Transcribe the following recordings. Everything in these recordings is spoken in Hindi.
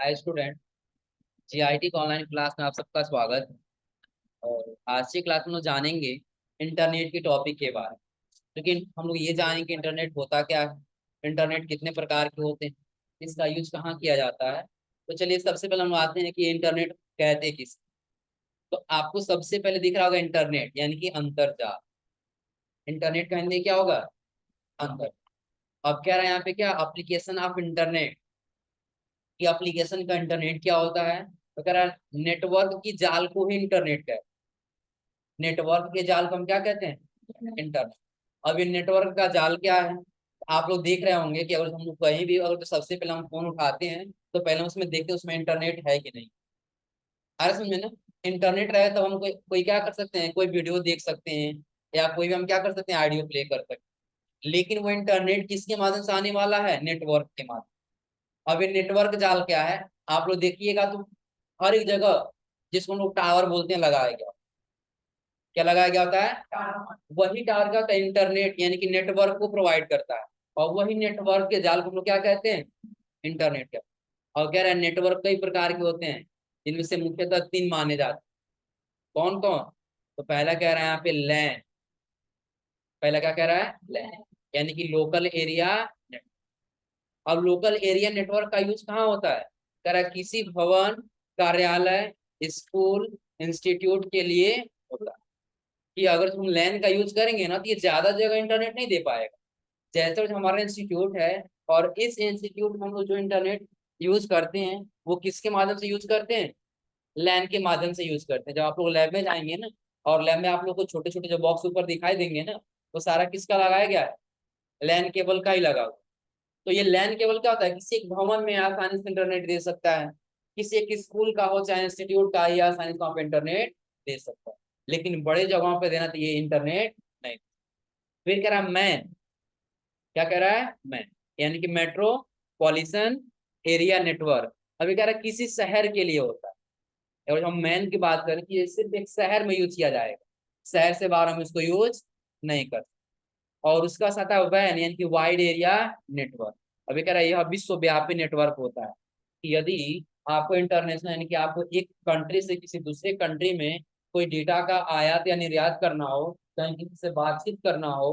Hi student. जीआईटी का ऑनलाइन क्लास में आप सबका स्वागत। और आज की क्लास में लोग जानेंगे इंटरनेट के टॉपिक के बारे में। लेकिन हम लोग ये जानेंगे इंटरनेट होता क्या है, इंटरनेट कितने प्रकार के होते हैं, इसका यूज कहाँ किया जाता है। तो चलिए सबसे पहले हम आते हैं कि इंटरनेट कहते किस। तो आपको सबसे पहले दिख रहा होगा इंटरनेट यानी कि अंतरजाल। इंटरनेट का हिंदी क्या होगा? अंतर। अब कह रहा है यहाँ पे क्या एप्लीकेशन ऑफ इंटरनेट, कि एप्लीकेशन का इंटरनेट क्या होता है। तो कह रहा है नेटवर्क की जाल को ही इंटरनेट कहते हैं। नेटवर्क के जाल को हम क्या कहते हैं? इंटरनेट। अब ये नेटवर्क का जाल क्या है? आप लोग देख रहे होंगे कि अगर हम लोग कहीं भी अगर तो सबसे पहले हम फोन उठाते हैं तो पहले उसमें देखते हैं उसमें इंटरनेट है कि नहीं। अरे समझे ना। इंटरनेट रहे तो हम कोई क्या कर सकते हैं, कोई वीडियो देख सकते हैं या कोई भी हम क्या कर सकते हैं, ऑडियो प्ले कर सकते हैं। लेकिन वो इंटरनेट किसके माध्यम से आने वाला है? नेटवर्क के माध्यम। अब ये नेटवर्क जाल क्या है? आप लोग देखिएगा तो हर एक जगह जिसको हम लोग टावर बोलते हैं लगाया गया। क्या लगाया गया होता है? वही टावर का होता है इंटरनेट यानी कि नेटवर्क को प्रोवाइड करता है। और वही नेटवर्क के जाल को हम लोग क्या कहते हैं? इंटरनेट का। और कह रहे हैं नेटवर्क कई प्रकार के होते हैं, जिनमें से मुख्यतः तीन माने जाते हैं। कौन कौन? तो पहला कह रहा है यहाँ पे लैन। पहला क्या कह रहा है? लैन यानी कि लोकल एरिया। अब लोकल एरिया नेटवर्क का यूज कहाँ होता है? कह रहा है किसी भवन, कार्यालय, स्कूल, इंस्टीट्यूट के लिए होता है। कि अगर तुम लैन का यूज करेंगे ना तो ये ज्यादा जगह इंटरनेट नहीं दे पाएगा। जैसे हमारा इंस्टीट्यूट है और इस इंस्टीट्यूट में हम लोग जो इंटरनेट यूज करते हैं वो किसके माध्यम से यूज करते हैं? लैन के माध्यम से यूज करते हैं। जब आप लोग लैब में जाएंगे ना और लैब में आप लोग को छोटे छोटे जो बॉक्स ऊपर दिखाई देंगे ना, वो सारा किसका लगाया गया है? लैन केबल का ही लगा हुआ। तो ये लैन केबल क्या होता है? किसी एक भवन में आसानी से इंटरनेट दे सकता है। किसी एक स्कूल का हो चाहे इंस्टीट्यूट का, या आसानी से वहाँ पे इंटरनेट दे सकता है। लेकिन बड़े जगहों पे देना तो ये इंटरनेट नहीं। फिर कह रहा है मैन। क्या कह रहा है? मैन यानी कि मेट्रोपॉलिटन एरिया नेटवर्क। अभी कह रहा है किसी शहर के लिए होता है। और हम मैन की बात करें कि ये सिर्फ एक शहर में यूज किया जाएगा, शहर से बाहर हम इसको यूज नहीं कर। और उसका साथ है वैन यानी कि वाइड एरिया नेटवर्क। अभी कह रहा है यह विश्वव्यापी नेटवर्क होता है कि यदि आपको इंटरनेशनल यानी कि आपको एक कंट्री से किसी दूसरे कंट्री में कोई डेटा का आयात या निर्यात करना हो, कहीं किसी से बातचीत करना हो,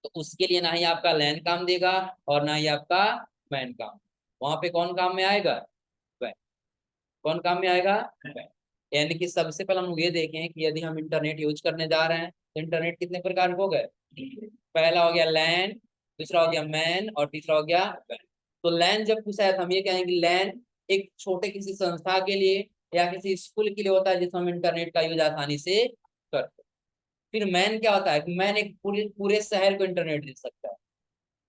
तो उसके लिए ना ही आपका लैन काम देगा और ना ही आपका मैन काम। वहां पे कौन काम में आएगा? वैन। कौन काम में आएगा? वैन। यानी कि सबसे पहले हम लोग ये देखें कि यदि हम इंटरनेट यूज करने जा रहे हैं तो इंटरनेट कितने प्रकार के हो गए? पहला हो गया लैन, दूसरा हो गया मैन और तीसरा हो गया वैन। तो लैन जब पूछा है तो हम ये कहेंगे लैन एक छोटे किसी संस्था के लिए या किसी स्कूल के लिए होता है जिसमें हम इंटरनेट का यूज आसानी से करते हैं। फिर मैन क्या होता है? मैन एक पूरे पूरे शहर को इंटरनेट दे सकता है।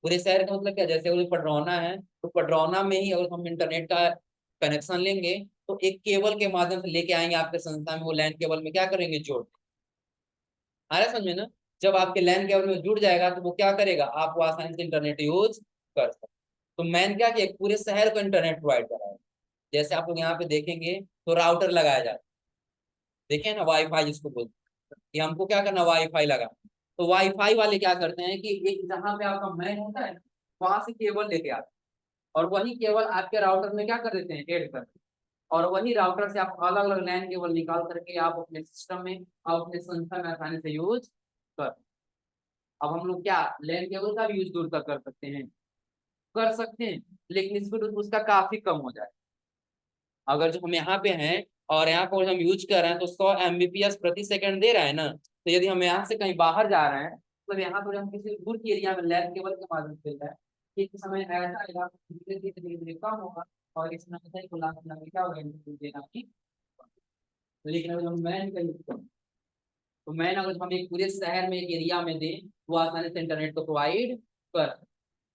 पूरे शहर का मतलब क्या? जैसे वो पडरौना है तो पडरौना में ही अगर हम इंटरनेट का कनेक्शन लेंगे तो एक केबल के माध्यम से लेके आएंगे आपके संस्था में, वो लैन केबल में क्या करेंगे? जोड़। आ रहा है समझ में ना। जब आपके लैन केबल में जुड़ जाएगा तो वो क्या करेगा? आपको आसानी से इंटरनेट यूज कर सकते। तो मैन क्या किया? पूरे शहर को इंटरनेट प्रोवाइड कराया। जैसे आप लोग यहाँ पे देखेंगे तो राउटर लगाया जाता है। देखे ना, वाईफाई जिसको बोलते हैं कि हमको क्या करना, वाईफाई लगा। तो वाईफाई वाले क्या करते हैं कि एक जहां पे आपका मैन होता है वहां से केबल लेके आते हैं और वही केबल आपके राउटर में क्या कर देते हैं? ऐड कर देते हैं। और वही राउटर से आप अलग अलग लैन केबल निकाल करके आप अपने सिस्टम में, आप अपने संस्था में आसानी से यूज कर। अब हम लोग क्या लैन केबल का भी यूज दूर तक कर सकते हैं? कर सकते हैं, लेकिन स्पीड उसका काफी कम हो जाए। अगर जो हम यहाँ पे हैं और यहाँ पर हम यूज कर रहे हैं तो 100 Mbps प्रति सेकंड दे रहा है ना, तो यदि हम यहाँ से कहीं बाहर जा रहे हैं तो यहाँ पर हम किसी दूर के एरिया में लैन केबल के माध्यम से है, एक समय ऐसा आएगा धीरे धीरे धीरे धीरे कम होगा और इस समय से खुला खुला में क्या होगा? देना ही। लेकिन अगर हम मैन का यूज करें तो मैन अगर हम एक पूरे शहर में एक एरिया में दें वो आसानी से इंटरनेट को प्रोवाइड कर।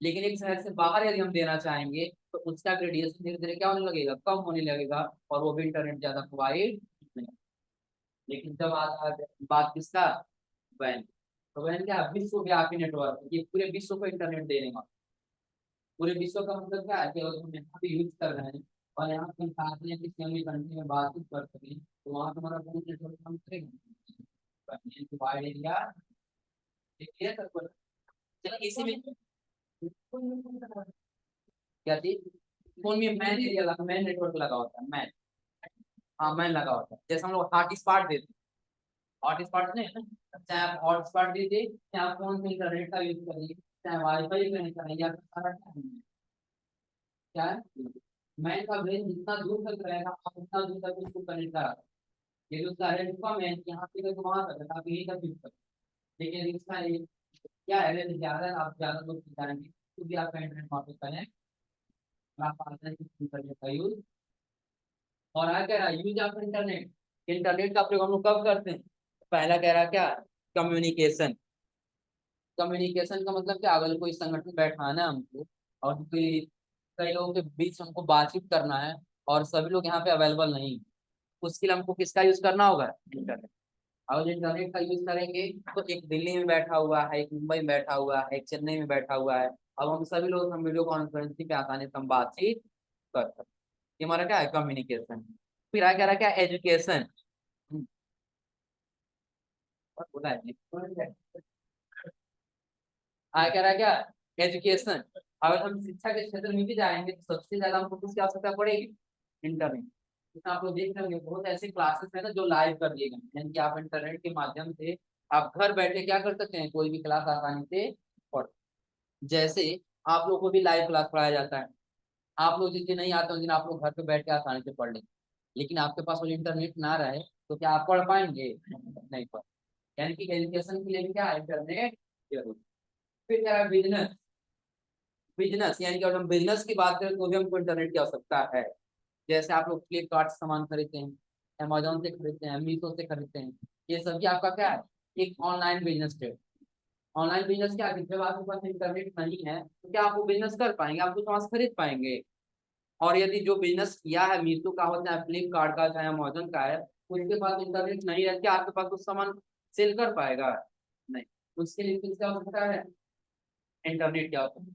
लेकिन एक शहर से बाहर यदि हम देना चाहेंगे तो उसका रेडिएशन धीरे धीरे क्या होने लगेगा? कम होने लगेगा और वो भी इंटरनेट ज्यादा प्रोवाइड नहीं। लेकिन जब बात किसका? वैन। तो वैन क्या? विश्वव्यापी नेटवर्क, ये पूरे विश्व को इंटरनेट देने वाला। पूरे विश्व का मतलब क्या है कि अगर हम यहाँ पे यूज कर रहे हैं और यहाँ पे हम चाहते हैं किसी अन्य कंट्री में बातचीत कर सकें तो वहाँ पे हमारा फोन नेटवर्क काम करेगा। वाइड एरिया देखिए सर। चलो इसी में क्या चीज? फोन में मैन एरिया लगा, मैन नेटवर्क लगा होता है, मैन। हाँ मैन लगा होता है, जैसे हम लोग हॉटस्पॉट देते हैं, हॉटस्पॉट नहीं है ना, चाहे आप हॉटस्पॉट दीजिए, चाहे आप फोन से इंटरनेट का यूज करिए, चाहे वाईफाई कनेक्ट कराइए, आपका सारा क्या है, मैन का ब्रेन जितना दूर तक रहेगा आप उतना दूर तक उसको कनेक्ट करा, ये जो उसका है उसका मैन यहाँ पे तो वहां तक है, आप यहीं तक यूज करें। लेकिन इसका ये क्या है, अगर ज्यादा आप ज्यादा लोग जाएंगे तो भी आपका इंटरनेट वहाँ पे कनेक्ट, आप आसानी से इंटरनेट का यूज। और आ कह रहा है यूज ऑफ इंटरनेट, इंटरनेट का प्रयोग हम लोग कब करते हैं, पहला कह रहा क्या, कम्युनिकेशन। कम्युनिकेशन का मतलब क्या, अगर कोई संगठन बैठाना है हमको और कोई कई लोगों के बीच हमको बातचीत करना है और सभी लोग यहाँ पे अवेलेबल नहीं, उसके लिए हमको किसका यूज करना होगा, इंटरनेट। और इंटरनेट का यूज करेंगे तो एक दिल्ली में बैठा हुआ है, एक मुंबई में बैठा हुआ है, एक चेन्नई में बैठा हुआ है, अब हम सभी लोग हम वीडियो कॉन्फ्रेंसिंग पे आसानी से हम बातचीत कर सकते हैं। ये हमारा क्या है, कम्युनिकेशन। फिर आगे कह रहा है क्या, एजुकेशन। और बोला है आगे कह रहा है क्या, एजुकेशन। अगर हम शिक्षा के क्षेत्र में भी जाएंगे तो सबसे ज्यादा हमको किसकी आवश्यकता पड़ेगी, इंटरनेट। इसमें आप लोग देख रहे होंगे बहुत ऐसे क्लासेस है ना जो लाइव कर दिए गए हैं, यानी कि आप इंटरनेट के माध्यम से आप घर बैठे क्या कर सकते हैं, कोई भी क्लास आसानी से पढ़। जैसे आप लोग को भी लाइव क्लास पढ़ाया जाता है, आप लोग जिस दिन नहीं आते उस दिन आप लोग घर पे बैठ के आसानी से पढ़ लेंगे, लेकिन आपके पास वो इंटरनेट ना रहे तो क्या आप पढ़ पाएंगे, नहीं पढ़। यानी कि एजुकेशन के लिए भी क्या है, इंटरनेट जरूरी। फिर क्या है, बिजनेस। बिजनेस यानी कि अगर हम बिजनेस की बात करें तो भी हमको इंटरनेट की आवश्यकता है। जैसे आप लोग फ्लिपकार्ट से सामान खरीदते हैं, अमेजोन से खरीदते हैं, मीशो से खरीदते हैं, ये सब भी आपका क्या है, एक ऑनलाइन बिजनेस है। ऑनलाइन बिजनेस क्या है, जब आपके पास इंटरनेट नहीं है तो क्या आप वो बिजनेस कर पाएंगे, आप कुछ वहां से खरीद पाएंगे। और यदि जो बिजनेस किया है मीशो का हो चाहे फ्लिपकार्ट का चाहे अमेजोन का है, उसके पास इंटरनेट नहीं है, क्या आपके पास कुछ सामान सेल कर पाएगा, नहीं। उसके लिए किसका आवश्यकता है, इंटरनेट की आवश्यकता।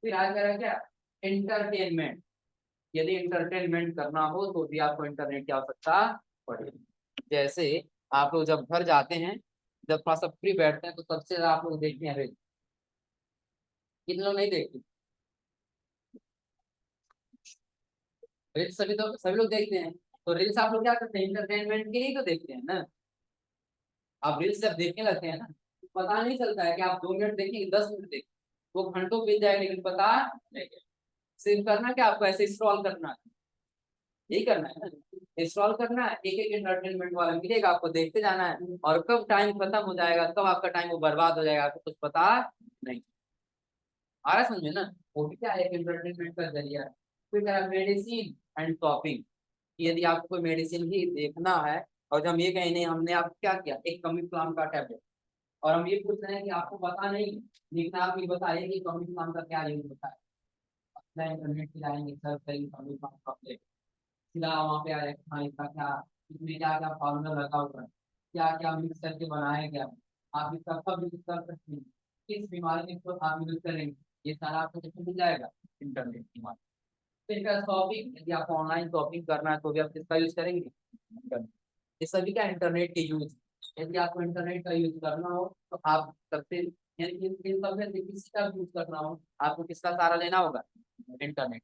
फिर आगे कह रहा है क्या, एंटरटेनमेंट। यदि एंटरटेनमेंट करना हो तो भी आपको इंटरनेट की आवश्यकता पड़ेगी। जैसे आप लोग जब घर जाते हैं, जब थोड़ा सा फ्री बैठते हैं तो सबसे ज्यादा आप लोग देखते हैं रील, कितने लोग नहीं देखते, रील्स सभी लोग देखते हैं। तो रील्स आप लोग क्या करते हैं, एंटरटेनमेंट के लिए तो देखते हैं ना। आप रील्स जब देखने लगते हैं ना तो पता नहीं चलता है कि आप 2 मिनट देखेंगे 10 मिनट देखेंगे, वो घंटों बीत जाएगा लेकिन पता नहीं। सिर्फ करना क्या, आपको ऐसे स्क्रॉल करना है, यही करना है ना, इंस्टॉल करना है, एक एक एंटरटेनमेंट वाला मिलेगा आपको, देखते जाना है, और कब टाइम खत्म हो जाएगा, कब आपका टाइम वो बर्बाद हो जाएगा आपको कुछ पता नहीं। आ रहा समझे ना, वो भी क्या है, एक एंटरटेनमेंट का जरिया है। फिर क्या, मेडिसिन एंड शॉपिंग। यदि आपको कोई मेडिसिन ही देखना है और हम ये कहें नहीं, हमने आप क्या किया, एक कमी प्लान का टैबलेट, और हम ये पूछ रहे हैं कि आपको पता नहीं, लेकिन आप ये बताइए कि कमी प्लान का क्या यूज होता है, अपना इंटरनेट से जाएंगे सर्च करेंगे कमी प्लान का, सीधा वहाँ पे आ जाएगा, हाँ इसका क्या, इसमें क्या क्या फॉर्मूला लगा हुआ है, क्या क्या मिक्स करके बनाया गया है, आप इसका कब यूज कर सकते हैं, किस बीमारी में इसको आप यूज करेंगे, ये सारा आपको किसमें मिल जाएगा, इंटरनेट के माध्यम से। फिर क्या, शॉपिंग। यदि आपको ऑनलाइन शॉपिंग करना है तो भी आप किसका यूज करेंगे, इंटरनेट। ये सभी क्या, इंटरनेट के यूज। यदि आपको इंटरनेट का यूज करना हो तो आप सबसे, यानी कि इन सब में से किसी का यूज करना हो आपको किसका सहारा लेना होगा, इंटरनेट।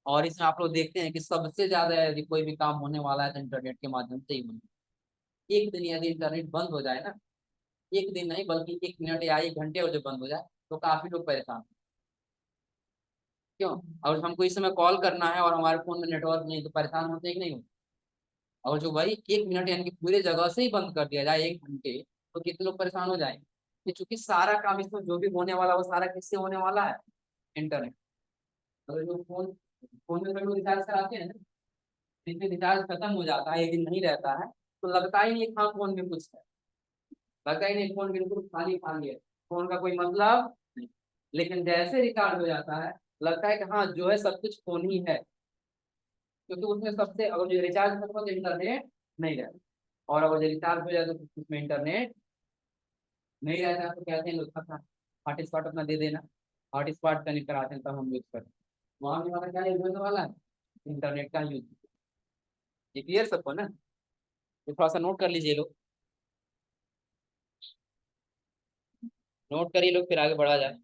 और इसमें आप लोग देखते हैं कि सबसे ज्यादा यदि कोई भी काम होने वाला है तो इंटरनेट के माध्यम से ही होना। एक दिन यदि इंटरनेट बंद हो जाए ना, एक दिन नहीं बल्कि 1 मिनट या 1 घंटे और जब बंद हो जाए तो काफी लोग परेशान हैं। क्यों, और हमको इस समय कॉल करना है और हमारे फोन में नेटवर्क नहीं तो परेशान होते हैं कि नहीं होते। और जो भाई 1 मिनट यानी कि पूरे जगह से ही बंद कर दिया जाए 1 घंटे, तो कितने लोग परेशान हो जाएंगे। कि चूंकि सारा काम इसमें जो भी होने वाला वो सारा किससे होने वाला है, इंटरनेट। अगर जो फोन फोन में लोग रिचार्ज कराते हैं ना, इसमें रिचार्ज खत्म हो जाता है, एक दिन नहीं रहता है, तो लगता ही नहीं हाँ फोन में कुछ है, लगता ही नहीं फोन बिल्कुल खाली खाली है, फोन का कोई मतलब नहीं। लेकिन जैसे रिचार्ज हो जाता है लगता है कि हाँ जो है सब कुछ फोन ही है, क्योंकि उसमें सबसे, अगर जो रिचार्ज खत्म हो तो इंटरनेट नहीं रहता, और अगर जो रिचार्ज हो जाए तो उसमें इंटरनेट नहीं रहता, तो कहते हैं लोग अपना हॉटस्पॉट अपना दे देना, हॉटस्पॉट कनेक्ट कराते हैं तब हम यूज करते हैं। वहां में हमारा क्या यूज होने वाला है, इंटरनेट का यूज। ये क्लियर सबको ना, तो थोड़ा सा नोट कर लीजिए लोग, नोट करिए लोग, फिर आगे बढ़ा जाए।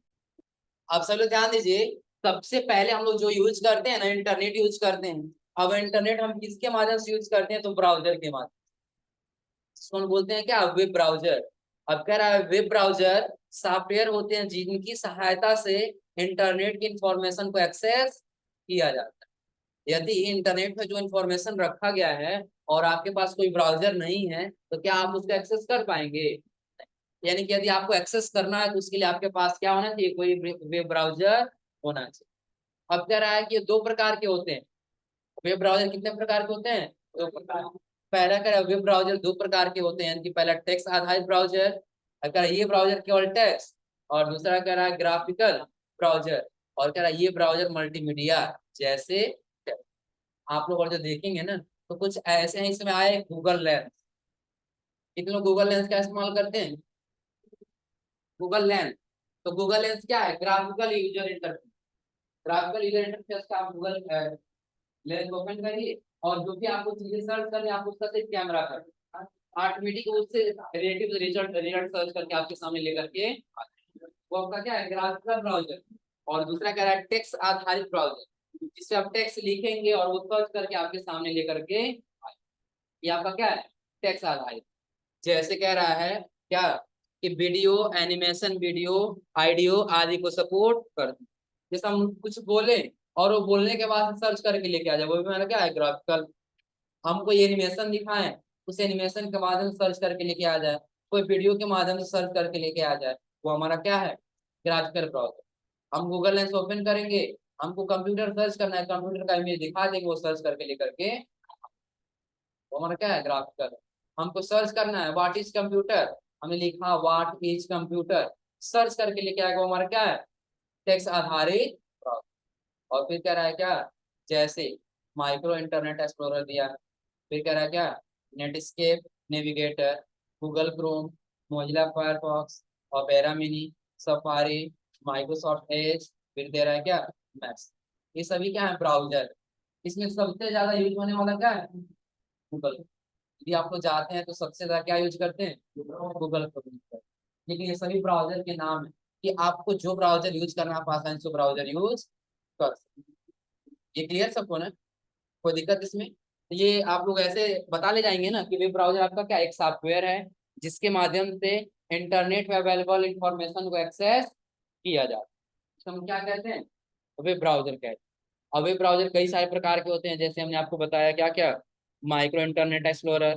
आप सब लोग ध्यान दीजिए, सबसे पहले हम लोग जो यूज करते हैं ना, इंटरनेट यूज करते हैं। अब इंटरनेट हम किसके माध्यम से यूज करते हैं? तो ब्राउजर के माध्यम, जिसको हम बोलते हैं क्या, वेब ब्राउजर। अब कह रहा है वेब ब्राउजर सॉफ्टवेयर होते हैं जिनकी सहायता से इंटरनेट की इंफॉर्मेशन को एक्सेस किया जाता है। यदि इंटरनेट में जो इंफॉर्मेशन रखा गया है और आपके पास कोई ब्राउजर नहीं है, तो क्या आप उसको एक्सेस कर पाएंगे? यानी कि यदि आपको एक्सेस करना है तो उसके लिए आपके पास क्या होना चाहिए? कोई वेब ब्राउजर होना चाहिए। अब कह रहा है कि ये दो प्रकार के होते हैं। वेब ब्राउजर कितने प्रकार के होते हैं? दो प्रकार। पहला कह रहा है वेब ब्राउजर दो प्रकार के होते हैं, यानी कि पहला टेक्स्ट आधारित ब्राउजर, अगर ये ब्राउजर केवल टेक्स्ट, और दूसरा कह रहा है ग्राफिकल ब्राउजर, और कह रहा है ये ब्राउजर मल्टीमीडिया जैसे। आप लोग और जो देखेंगे ना, तो कुछ ऐसे हैं, इसमें आए गूगल लेंस। कितने लोग गूगल लेंस का इस्तेमाल करते हैं? गूगल लेंस, तो गूगल लेंस क्या है? Graphical user interface. Graphical user interface का आप गूगल लेंस ओपन करिए, और जो भी आपको चीजें सर्च करनी है, आप उसका सिर्फ कैमरा कर ऑटोमेटिक उससे रिलेटिव रिजल्ट रिजल्ट सर्च करके आपके सामने लेकर के वो आपका क्या है? Graphical browser. और दूसरा कह रहा है टेक्स्ट आधारित ब्राउजर, जिससे आप टेक्स्ट लिखेंगे और वो सर्च करके आपके सामने लेकर के ये आपका क्या है? टेक्स्ट आधारित। जैसे कह रहा है क्या, कि वीडियो एनिमेशन, वीडियो ऑडियो आदि को सपोर्ट कर, जैसे हम कुछ बोले और वो बोलने के बाद सर्च करके लेके आ जाए, वो भी हमारा क्या है? ग्राफिकल। हम कोई एनिमेशन दिखाएं, उस एनिमेशन के माध्यम से सर्च करके लेके आ जाए, कोई वीडियो के माध्यम से सर्च करके लेके आ जाए, वो हमारा क्या है? Graphical browser. हम गूगल लेंस ओपन करेंगे, हमको कंप्यूटर सर्च करना है, कंप्यूटर का इमेज दिखा देंगे वो सर्च करके लेकर के, वो हमारा क्या है? ग्राफिकल। हमको सर्च करना है व्हाट इज कंप्यूटर, हमने लिखा व्हाट इज कंप्यूटर, सर्च करके लेके आएगा, वो हमारा क्या है? टेक्स्ट आधारित browser। और फिर कह रहा है क्या, जैसे माइक्रो इंटरनेट एक्सप्लोरर दिया, फिर कह रहा है क्या, Netscape navigator, Google Chrome, Mozilla Firefox, opera mini, safari, Microsoft Edge, फिर दे रहा है क्या, मैक्स। ये सभी क्या है? ब्राउजर। इसमें सबसे ज्यादा यूज होने वाला क्या है? गूगल। यदि आप लोग जाते हैं तो सबसे ज्यादा क्या यूज करते हैं? Google Chrome. लेकिन ये सभी ब्राउजर के नाम है, कि आपको जो ब्राउजर यूज करना, आप आसानी से ब्राउजर यूज कर सकते हैं। ये क्लियर सबको ना? कोई दिक्कत इसमें? तो ये आप लोग ऐसे बता ले जाएंगे ना कि वेब ब्राउजर आपका क्या, एक सॉफ्टवेयर है जिसके माध्यम से इंटरनेट में अवेलेबल इंफॉर्मेशन को एक्सेस किया जाता है, तो हम क्या कहते हैं? वेब ब्राउजर कहते हैं। अब वेब ब्राउजर कई सारे प्रकार के होते हैं, जैसे हमने आपको बताया क्या क्या, माइक्रो इंटरनेट एक्सप्लोरर,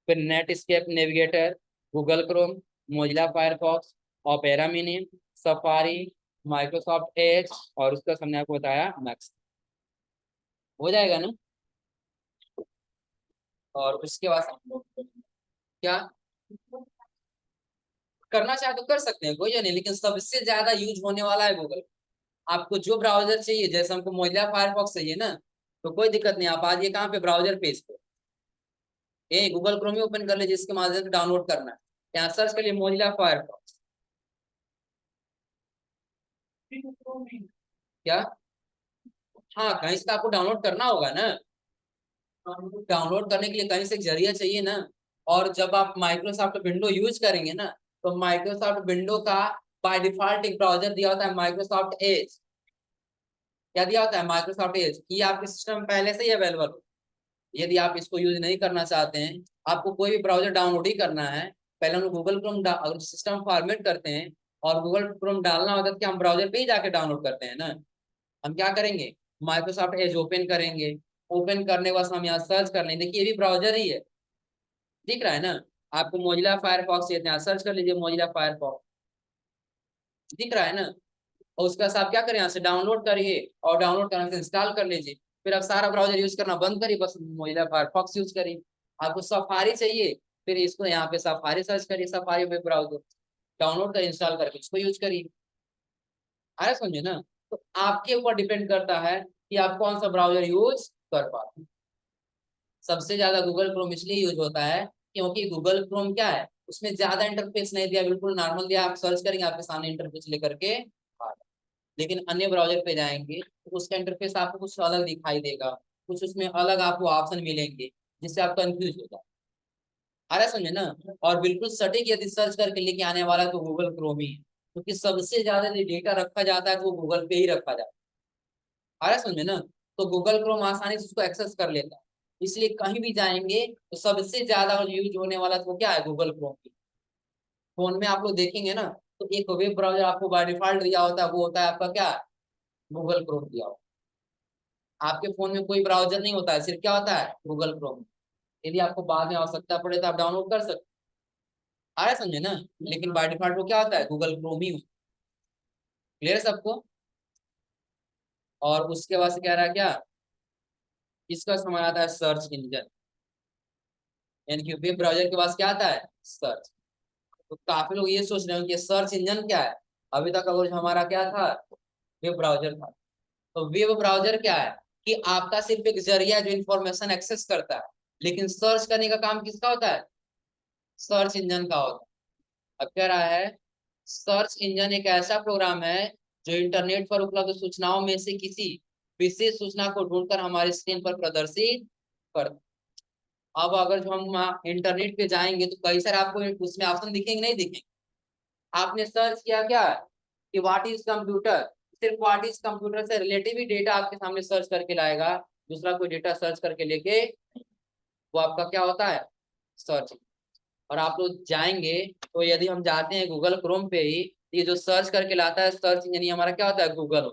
फिर Netscape navigator, Google Chrome, Mozilla Firefox, opera mini, safari, Microsoft Edge, और उसका हमने आपको बताया मैक्स। हो जाएगा ना? और उसके बाद हम लोग क्या करना चाहे तो कर सकते हैं, कोई नहीं, लेकिन सबसे ज्यादा यूज होने वाला है गूगल। आपको जो ब्राउजर चाहिए, जैसे हमको मोजिला फायरफॉक्स चाहिए ना, तो कोई दिक्कत नहीं, आप आइए कहाँ पे? ब्राउजर पेज पे, ये गूगल क्रोम ही ओपन कर लीजिए, जिसके माध्यम से डाउनलोड करना है, यहाँ सर्च करिए मोजिला फायरफॉक्स। क्या? हाँ, कहीं से तो आपको डाउनलोड करना होगा ना। डाउनलोड करने के लिए कहीं से एक जरिया चाहिए ना। और जब आप माइक्रोसॉफ्ट विंडो यूज करेंगे ना, तो माइक्रोसॉफ्ट विंडो का बाय डिफॉल्ट एक ब्राउजर दिया होता है, माइक्रोसॉफ्ट एज। क्या दिया होता है? Microsoft Edge. ये आपके सिस्टम में पहले से ही अवेलेबल हो। यदि आप इसको यूज नहीं करना चाहते हैं, आपको कोई भी ब्राउजर डाउनलोड ही करना है, पहले हम गूगल क्रोम अगर सिस्टम फॉर्मेट करते हैं और गूगल क्रोम डालना होता है, तो क्या हम ब्राउजर पे ही जाके डाउनलोड करते हैं ना? हम क्या करेंगे? माइक्रोसॉफ्ट एज ओपन करेंगे, ओपन करने के बाद हम यहाँ सर्च कर लेंगे, देखिए ये भी ब्राउजर ही है, दिख रहा है ना? आपको मोजिला फायरफॉक्स चाहिए, यहाँ सर्च कर लीजिए मोजिला फायरफॉक्स, दिख रहा है ना? और उसके बाद आप क्या करें, यहाँ से डाउनलोड करिए, और डाउनलोड करने से इंस्टॉल कर लीजिए। फिर आप सारा ब्राउजर यूज करना बंद करिए, बस मोजिला फायरफॉक्स यूज करिए। आपको सफारी चाहिए, फिर इसको यहाँ पे सफारी सर्च करिए, सफारी वेब ब्राउजर डाउनलोड कर इंस्टॉल करके इसको यूज करिए। आ रहा समझे ना? तो आपके ऊपर डिपेंड करता है कि आप कौन सा ब्राउजर यूज कर पाते हैं। सबसे ज्यादा गूगल क्रोम इसलिए यूज होता है क्योंकि गूगल क्रोम क्या है, उसमें ज्यादा इंटरफेस नहीं दिया, बिल्कुल नॉर्मल दिया, आप सर्च करेंगे आपके सामने इंटरफेस लेकर के आ रहा है। लेकिन अन्य ब्राउजर पे जाएंगे तो उसका इंटरफेस आपको कुछ अलग दिखाई देगा, कुछ उसमें अलग आपको ऑप्शन मिलेंगे, जिससे आप कंफ्यूज हो जाए। आ रहा है समझे ना? और बिल्कुल सटीक यदि सर्च करके लेके आने वाला है तो गूगल क्रोम ही है, क्योंकि सबसे ज्यादा जो डेटा रखा जाता है वो गूगल पे ही रखा जाता है। आ रहा है समझ में ना। तो गूगल क्रोम आसानी से उसको एक्सेस कर लेता है, इसलिए कहीं भी जाएंगे तो सबसे ज्यादा यूज होने वाला तो क्या है, गूगल क्रोम की। फोन में आप लोग देखेंगे ना, तो एक वेब ब्राउजर आपको बाय डिफॉल्ट दिया होता है, वो होता है आपका क्या, गूगल क्रोम दिया होता है। आपके फोन में कोई ब्राउजर नहीं होता है, सिर्फ क्या होता है, गूगल क्रोम। यदि आपको बाद में आवश्यकता पड़े तो आप डाउनलोड कर सकते। आ रहा है समझे ना। लेकिन बाय डिफॉल्ट वो क्या होता है, गूगल क्रोम ही। क्लियर है सबको। और उसके बाद से कह रहा है क्या, इसका समय आता है सर्च इंजन, यानी कि वेब ब्राउजर के पास क्या आता है, सर्च। तो काफी लोग ये सोच रहे हो कि सर्च इंजन क्या है। अभी तक अगर हमारा क्या था, वेब ब्राउजर था। तो वेब ब्राउजर क्या है, कि आपका सिर्फ एक जरिया जो इंफॉर्मेशन एक्सेस करता है, लेकिन सर्च करने का काम किसका होता है, सर्च इंजन का होता है। अब कह रहा है, सर्च इंजन एक ऐसा प्रोग्राम है जो इंटरनेट पर उपलब्ध सूचनाओं में से किसी विशेष सूचना को ढूंढकर हमारे स्क्रीन पर प्रदर्शित करता है। अब अगर जो हम इंटरनेट पे जाएंगे तो कई सारे आपको उसमें ऑप्शन दिखेंगे, नहीं दिखेंगे। आपने सर्च किया क्या, कि व्हाट इज कंप्यूटर, सिर्फ व्हाट इज कंप्यूटर से रिलेटिव ही डेटा आपके सामने सर्च करके लाएगा, दूसरा कोई डेटा सर्च करके लेके, वो आपका क्या होता है, सर्च। और आप लोग जाएंगे तो यदि हम जाते हैं गूगल क्रोम पे ही, ये जो सर्च करके लाता है सर्च इंजन, हमारा क्या होता है, गूगल।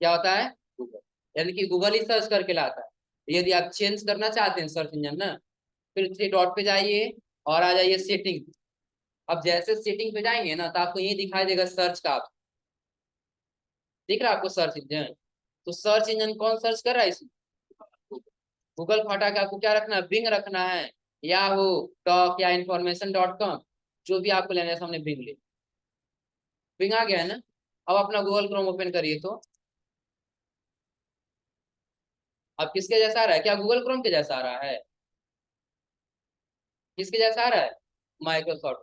क्या होता है, गूगल। यानी कि गूगल ही सर्च करके लाता है। यदि आप चेंज करना चाहते हैं सर्च इंजन ना, फिर थ्री डॉट पे जाइए और आ जाइए सेटिंग। अब जैसे सेटिंग पे जाएंगे ना, तो आपको ये दिखाई देगा सर्च का, दिख रहा है आपको सर्च इंजन। तो सर्च इंजन कौन सर्च कर रहा है इसमें, गूगल को हटा के आपको क्या रखना है, बिंग रखना है, याहू, टॉक या information.com, जो भी आपको लेना है सामने बिंग ले। बिंग आ गया है ना। अब अपना गूगल क्रोम ओपन करिए तो अब किसके जैसा आ रहा है, क्या गूगल क्रोम के जैसा आ रहा है, किसके जैसा आ रहा है, माइक्रोसॉफ्ट।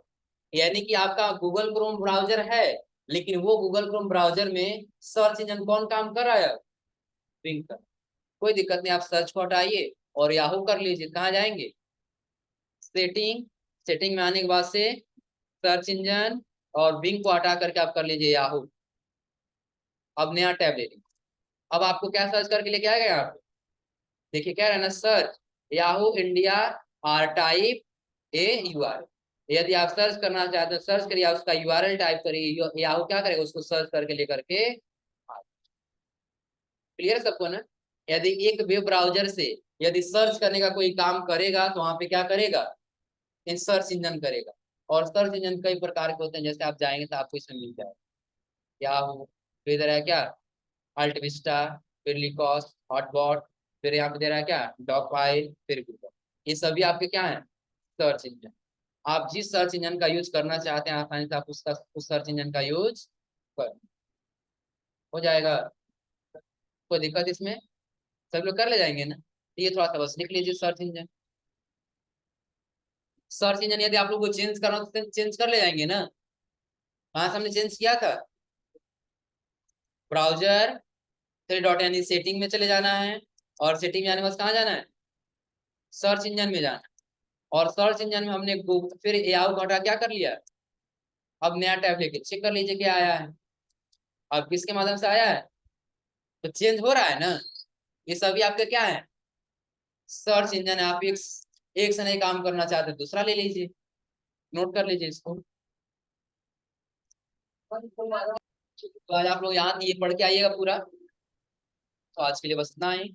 यानी कि आपका गूगल क्रोम ब्राउजर है, लेकिन वो गूगल क्रोम ब्राउजर में सर्च इंजन कौन काम कर रहा है, बिंग कर। कोई दिक्कत नहीं, आप सर्च को हटाइए और याहू कर लीजिए। कहाँ जाएंगे, सेटिंग। सेटिंग में आने के बाद से सर्च इंजन और बिंग को हटा करके आप कर लीजिए याहू। अब नया टैब ले लीजिए। अब आपको क्या सर्च करके लेके आएगा यहाँ पे, देखिए क्या रहना, search Yahoo India or type a URL. यदि आप सर्च करना चाहते हैं सर्च करिए, आप उसका यूआरएल टाइप करिए, याहू क्या करेगा, उसको सर्च करके लेकर के। क्लियर सबको ना। यदि एक वेब ब्राउजर से यदि सर्च करने का कोई काम करेगा तो वहां पे क्या करेगा, इन सर्च इंजन करेगा। और सर्च इंजन कई प्रकार के होते हैं, जैसे आप जाएंगे तो आपको इसमें मिल जाएगा याहू, फिर इधर है क्या, अल्ट विस्टा, फिर लिकॉस, हॉटबॉट, फिर यहाँ पे दे रहा है क्या, डॉक फाइल, फिर गूगल। ये सभी आपके क्या है, सर्च इंजन। आप जिस सर्च इंजन का यूज करना चाहते हैं आसानी से आप उसका उस सर्च इंजन का यूज कर, हो जाएगा। कोई दिक्कत इसमें, सब लोग कर ले जाएंगे ना। तो ये थोड़ा सा बस लिख लीजिए सर्च इंजन। सर्च इंजन यदि आप लोग को चेंज करना हो तो चेंज कर ले जाएंगे ना। कहाँ से हमने चेंज किया था, ब्राउजर, थ्री डॉट यानी सेटिंग में चले जाना है, और सेटिंग में जाने के बाद कहाँ जाना है, सर्च इंजन में जाना है। और सर्च इंजन में हमने फिर याहू को हटा क्या कर लिया, अब नया टैब लेके चेक कर लीजिए क्या आया है। अब किसके माध्यम से आया है, तो चेंज हो रहा है ना। ये सभी आपका क्या है, सर्च इंजन है। आप एक से नहीं काम करना चाहते दूसरा ले लीजिए, नोट कर लीजिए इसको। तो आज आप लोग यहाँ ये पढ़ के आइएगा पूरा। तो आज के लिए बस इतना ही।